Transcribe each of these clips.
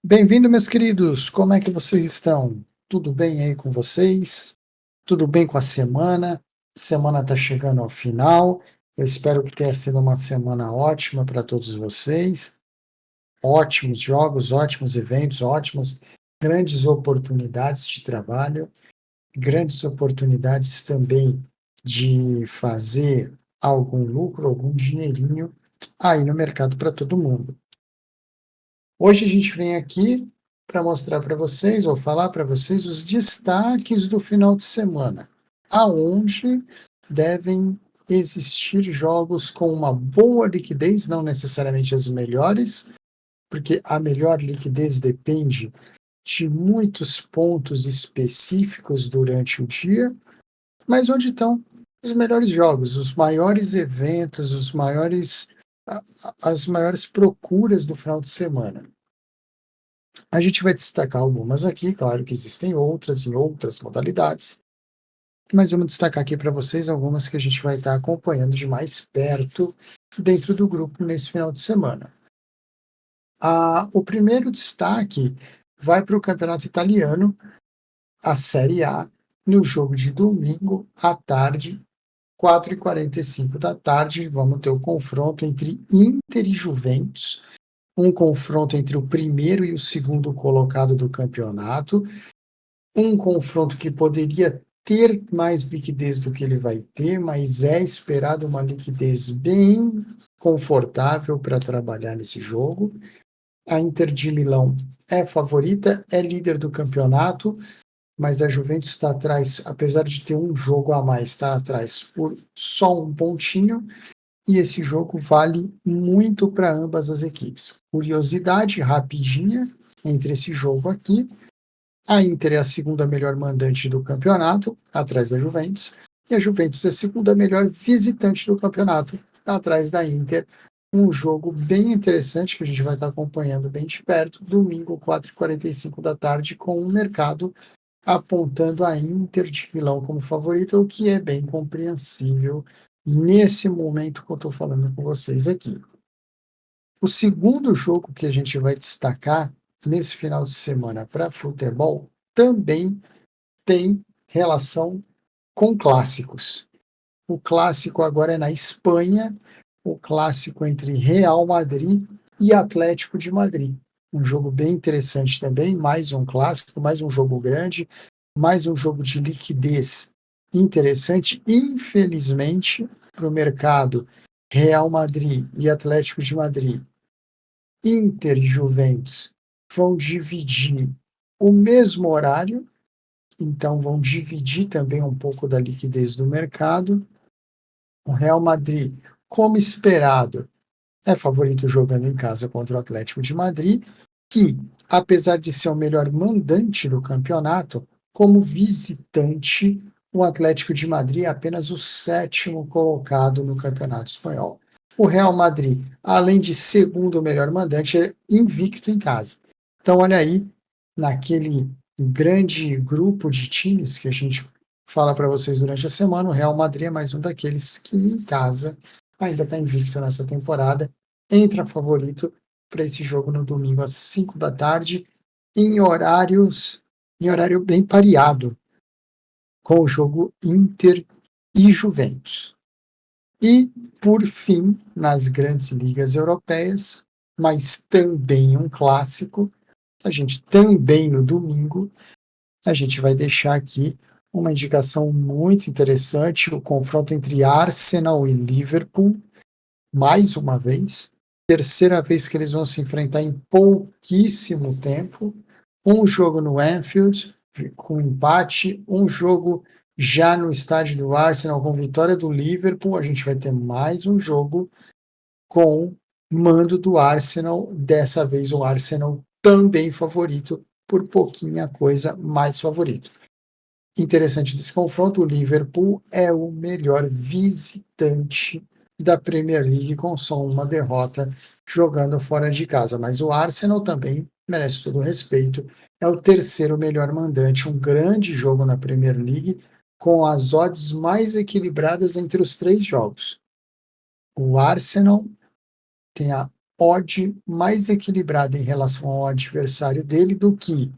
Bem-vindo, meus queridos. Como é que vocês estão? Tudo bem aí com vocês? Tudo bem com a semana? Semana está chegando ao final. Eu espero que tenha sido uma semana ótima para todos vocês. Ótimos jogos, ótimos eventos, ótimas, grandes oportunidades de trabalho, grandes oportunidades também de fazer algum lucro, algum dinheirinho aí no mercado para todo mundo. Hoje a gente vem aqui para mostrar para vocês, ou falar para vocês, os destaques do final de semana, aonde devem existir jogos com uma boa liquidez, não necessariamente as melhores, porque a melhor liquidez depende de muitos pontos específicos durante o dia, mas onde estão os melhores jogos, os maiores eventos, as maiores procuras do final de semana. A gente vai destacar algumas aqui, claro que existem outras em outras modalidades, mas vamos destacar aqui para vocês algumas que a gente vai estar acompanhando de mais perto dentro do grupo nesse final de semana. O primeiro destaque vai para o campeonato italiano, a Série A, no jogo de domingo à tarde, 4h45 da tarde, vamos ter o confronto entre Inter e Juventus, um confronto entre o primeiro e o segundo colocado do campeonato, um confronto que poderia ter mais liquidez do que ele vai ter, mas é esperado uma liquidez bem confortável para trabalhar nesse jogo. A Inter de Milão é favorita, é líder do campeonato, mas a Juventus está atrás, apesar de ter um jogo a mais, está atrás por só um pontinho, e esse jogo vale muito para ambas as equipes. Curiosidade rapidinha entre esse jogo aqui: a Inter é a segunda melhor mandante do campeonato, atrás da Juventus, e a Juventus é a segunda melhor visitante do campeonato, atrás da Inter. Um jogo bem interessante que a gente vai estar acompanhando bem de perto, domingo, 4h45 da tarde, com o mercado apontando a Inter de Milão como favorita, o que é bem compreensível nesse momento que eu estou falando com vocês aqui. O segundo jogo que a gente vai destacar nesse final de semana para futebol também tem relação com clássicos. O clássico agora é na Espanha, o clássico entre Real Madrid e Atlético de Madrid. Um jogo bem interessante também, mais um clássico, mais um jogo grande, mais um jogo de liquidez interessante. Infelizmente, para o mercado, Real Madrid e Atlético de Madrid, Inter e Juventus vão dividir o mesmo horário, então vão dividir também um pouco da liquidez do mercado. O Real Madrid, como esperado, é favorito jogando em casa contra o Atlético de Madrid, que, apesar de ser o melhor mandante do campeonato, como visitante, o Atlético de Madrid é apenas o sétimo colocado no Campeonato Espanhol. O Real Madrid, além de segundo melhor mandante, é invicto em casa. Então, olha aí, naquele grande grupo de times que a gente fala para vocês durante a semana, o Real Madrid é mais um daqueles que em casa ainda está invicto nessa temporada, entra favorito para esse jogo no domingo às 5 da tarde, em horário bem pareado com o jogo Inter e Juventus. E, por fim, nas grandes ligas europeias, mas também um clássico, a gente também no domingo, a gente vai deixar aqui uma indicação muito interessante, o confronto entre Arsenal e Liverpool, mais uma vez, terceira vez que eles vão se enfrentar em pouquíssimo tempo, um jogo no Anfield, com empate, um jogo já no estádio do Arsenal, com vitória do Liverpool, a gente vai ter mais um jogo com mando do Arsenal, dessa vez o Arsenal também favorito, por pouquinha coisa mais favorito. Interessante desse confronto, o Liverpool é o melhor visitante da Premier League com só uma derrota jogando fora de casa, mas o Arsenal também merece todo o respeito, é o terceiro melhor mandante, um grande jogo na Premier League com as odds mais equilibradas entre os três jogos. O Arsenal tem a odd mais equilibrada em relação ao adversário dele do que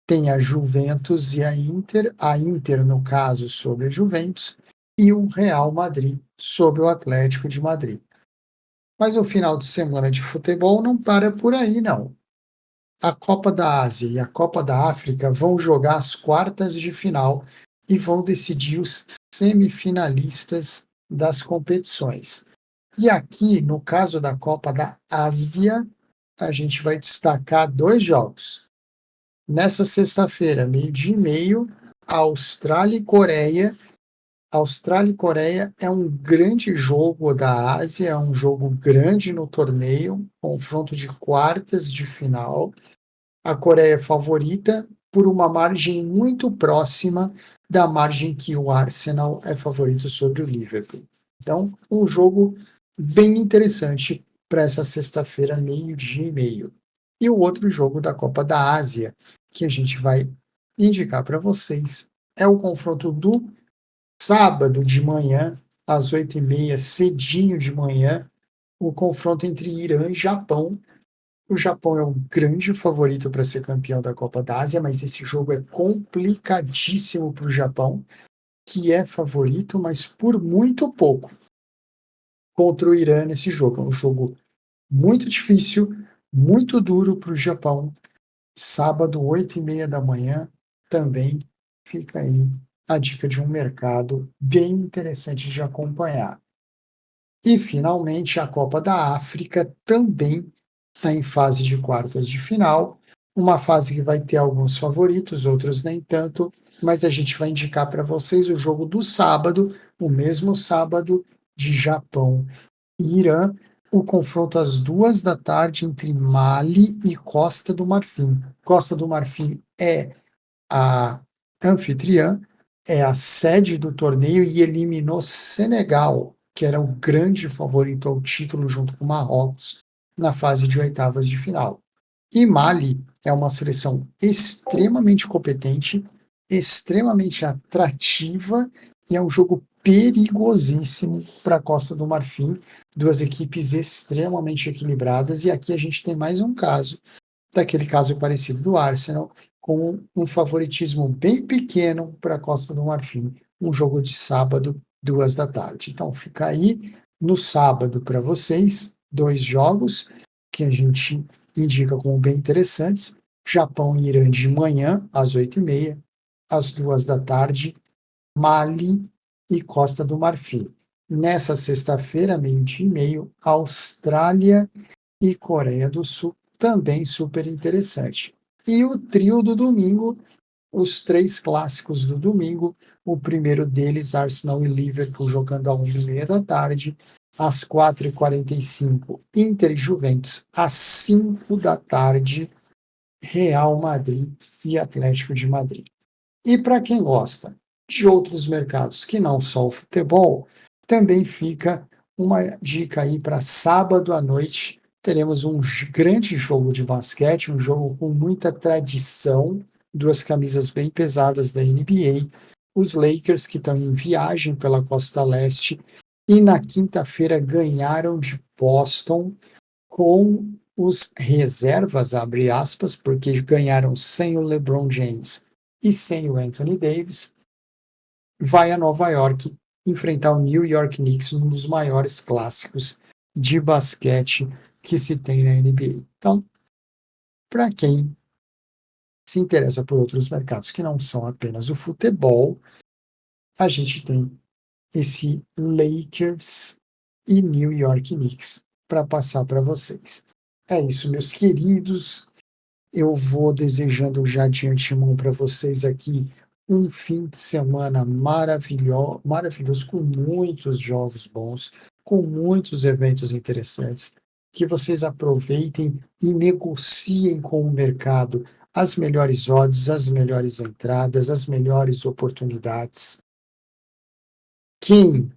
tem a Juventus e a Inter no caso sobre a Juventus e o Real Madrid sobre o Atlético de Madrid. Mas o final de semana de futebol não para por aí, não. A Copa da Ásia e a Copa da África vão jogar as quartas de final e vão decidir os semifinalistas das competições. E aqui, no caso da Copa da Ásia, a gente vai destacar dois jogos. Nessa sexta-feira, 12h30, Austrália e Coreia. Austrália e Coreia é um grande jogo da Ásia, é um jogo grande no torneio, confronto de quartas de final. A Coreia é favorita por uma margem muito próxima da margem que o Arsenal é favorito sobre o Liverpool. Então, um jogo bem interessante para essa sexta-feira, 12h30. E o outro jogo da Copa da Ásia, que a gente vai indicar para vocês, é o confronto do sábado de manhã, às 8h30, cedinho de manhã, o confronto entre Irã e Japão. O Japão é um grande favorito para ser campeão da Copa da Ásia, mas esse jogo é complicadíssimo para o Japão, que é favorito, mas por muito pouco, contra o Irã nesse jogo. É um jogo muito difícil, muito duro para o Japão. Sábado, 8h30 da manhã, também fica aí a dica de um mercado bem interessante de acompanhar. E, finalmente, a Copa da África também está em fase de quartas de final, uma fase que vai ter alguns favoritos, outros nem tanto, mas a gente vai indicar para vocês o jogo do sábado, o mesmo sábado, de Japão e Irã, o confronto às 2h da tarde entre Mali e Costa do Marfim. Costa do Marfim é a anfitriã, é a sede do torneio e eliminou Senegal, que era o grande favorito ao título junto com Marrocos, na fase de oitavas de final. E Mali é uma seleção extremamente competente, extremamente atrativa e é um jogo perigosíssimo para a Costa do Marfim. Duas equipes extremamente equilibradas e aqui a gente tem mais um caso, daquele caso parecido do Arsenal, com um favoritismo bem pequeno para a Costa do Marfim, um jogo de sábado, 2h da tarde. Então fica aí no sábado para vocês, dois jogos que a gente indica como bem interessantes, Japão e Irã de manhã, às 8h30, às 2h da tarde, Mali e Costa do Marfim. Nessa sexta-feira, 12h30, Austrália e Coreia do Sul, também super interessante. E o trio do domingo, os três clássicos do domingo, o primeiro deles, Arsenal e Liverpool, jogando às 1h30 da tarde, às 4h45, Inter e Juventus, às 5h da tarde, Real Madrid e Atlético de Madrid. E para quem gosta de outros mercados que não só o futebol, também fica uma dica aí para sábado à noite. Teremos um grande jogo de basquete, um jogo com muita tradição, duas camisas bem pesadas da NBA, os Lakers que estão em viagem pela Costa Leste e na quinta-feira ganharam de Boston com os reservas, abre aspas, porque ganharam sem o LeBron James e sem o Anthony Davis, vai a Nova York enfrentar o New York Knicks, um dos maiores clássicos de basquete que se tem na NBA. Então, para quem se interessa por outros mercados que não são apenas o futebol, a gente tem esse Lakers e New York Knicks para passar para vocês. É isso, meus queridos. Eu vou desejando já de antemão para vocês aqui um fim de semana maravilhoso, com muitos jogos bons, com muitos eventos interessantes, que vocês aproveitem e negociem com o mercado as melhores odds, as melhores entradas, as melhores oportunidades. Quem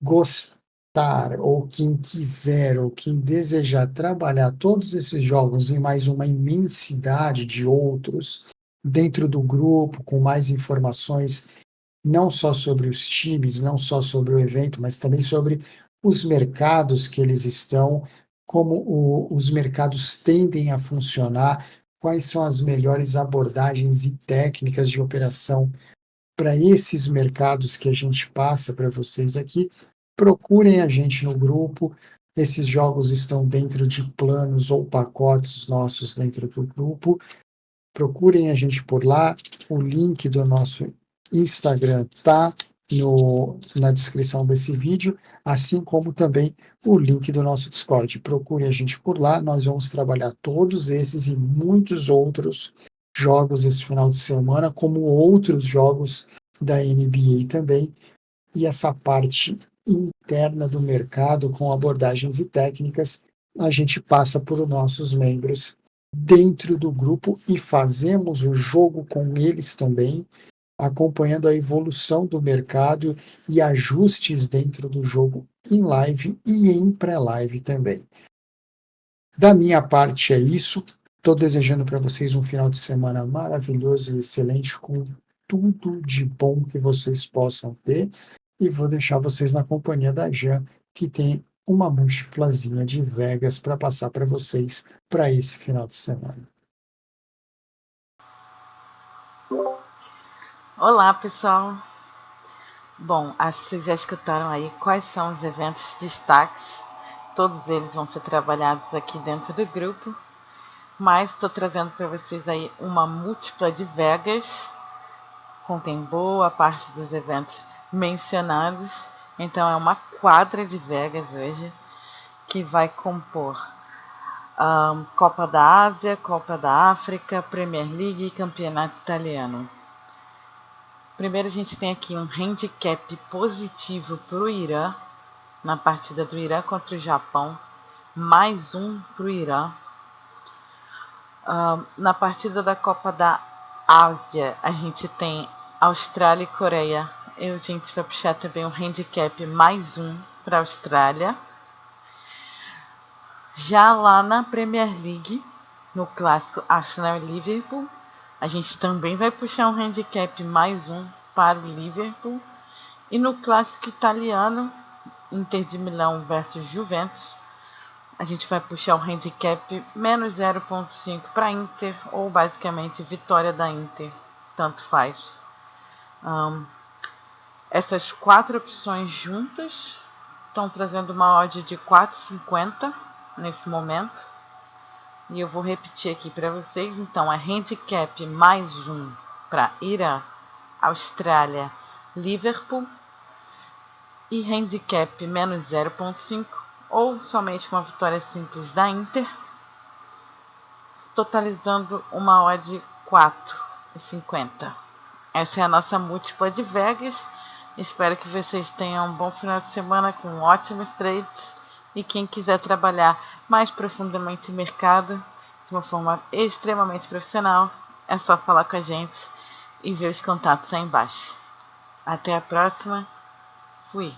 gostar, ou quem quiser, ou quem desejar trabalhar todos esses jogos em mais uma imensidade de outros, dentro do grupo, com mais informações, não só sobre os times, não só sobre o evento, mas também sobre os mercados que eles estão, como os mercados tendem a funcionar, quais são as melhores abordagens e técnicas de operação para esses mercados que a gente passa para vocês aqui. Procurem a gente no grupo. Esses jogos estão dentro de planos ou pacotes nossos dentro do grupo. Procurem a gente por lá. O link do nosso Instagram tá na descrição desse vídeo, assim como também o link do nosso Discord. Procurem a gente por lá. Nós vamos trabalhar todos esses e muitos outros jogos esse final de semana, como outros jogos da NBA também, e essa parte interna do mercado com abordagens e técnicas a gente passa por os nossos membros dentro do grupo e fazemos o jogo com eles também, acompanhando a evolução do mercado e ajustes dentro do jogo em live e em pré-live também. Da minha parte é isso. Estou desejando para vocês um final de semana maravilhoso e excelente, com tudo de bom que vocês possam ter. E vou deixar vocês na companhia da Jan, que tem uma múltiplazinha de Vegas para passar para vocês para esse final de semana. Olá, pessoal. Bom, acho que vocês já escutaram aí quais são os eventos destaques. Todos eles vão ser trabalhados aqui dentro do grupo, mas estou trazendo para vocês aí uma múltipla de Vegas, contém boa parte dos eventos mencionados. Então é uma quadra de Vegas hoje, que vai compor Copa da Ásia, Copa da África, Premier League e Campeonato Italiano. Primeiro a gente tem aqui um handicap positivo para o Irã, na partida do Irã contra o Japão, mais um para o Irã. Na partida da Copa da Ásia, a gente tem Austrália e Coreia. E a gente vai puxar também um handicap mais um para a Austrália. Já lá na Premier League, no clássico Arsenal e Liverpool, a gente também vai puxar um handicap mais um para o Liverpool. E no clássico italiano, Inter de Milão versus Juventus, a gente vai puxar o handicap menos 0,5 para Inter, ou basicamente vitória da Inter, tanto faz. Essas quatro opções juntas estão trazendo uma odd de 4,50 nesse momento. E eu vou repetir aqui para vocês. Então é handicap mais um para Irã, Austrália, Liverpool, e handicap menos 0,5 ou somente uma vitória simples da Inter, totalizando uma odd 4,50. Essa é a nossa múltipla de Vegas. Espero que vocês tenham um bom final de semana com ótimos trades. E quem quiser trabalhar mais profundamente em mercado, de uma forma extremamente profissional, é só falar com a gente e ver os contatos aí embaixo. Até a próxima. Fui.